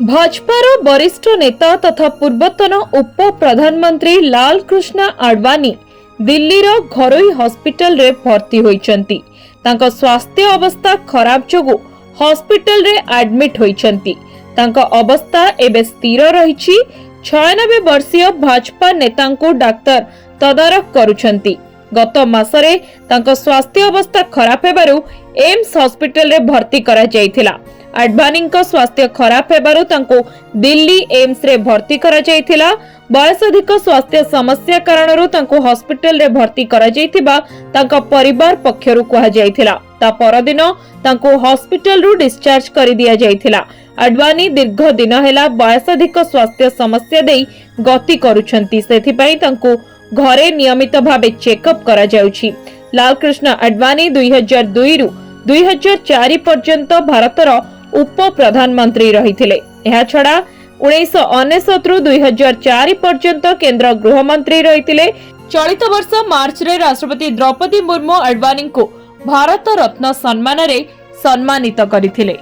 भाजपार वरिष्ठ नेता तथा पूर्वतन उप प्रधानमंत्री लाल कृष्ण आडवाणी दिल्लीर घरोई हॉस्पिटल रे भर्ती होइचंती। तांको स्वास्थ्य अवस्था खराब जोगु हॉस्पिटल रे एडमिट होइचंती। तांको अवस्था एबे स्थिर रहिछि। 96 वर्षीय भाजपा नेतांको डाक्टर तदारख करुछंती। गत मासरे तांको स्वास्थ्य अवस्था खराब हेबारु एम्स हॉस्पिटल रे भर्ती करा जायथिला। आडवाणी स्वास्थ्य खराब हेबारु तांको दिल्ली एम्स रे भर्ती करा जायथिला। वयसधिक स्वास्थ्य समस्या कारणरू तांको हॉस्पिटल रे भर्ती करा जायथिबा तांको परिवार पक्षरु कहा जायथिला। ता परदिन तांको हॉस्पिटल रु डिस्चार्ज करि दिया जायथिला। आडवाणी दीर्घ दिन हेला वयसधिक स्वास्थ्य समस्या देई गति करूछंती। सेथि पई तांको घरे नियमित भावे चेकअप करा जाउछि। लालकृष्ण आडवाणी 2002 रु 2004 पर्यंत भारतर उप प्रधानमंत्री रहिथिले। एहा छडा 1999 रु 2004 पर्यंत केंद्र गृहमंत्री रहिथिले। चलित वर्ष मार्च रे राष्ट्रपति द्रौपदी मुर्मू आडवाणी को भारत रत्न सम्मान रे सम्मानित करिथिले।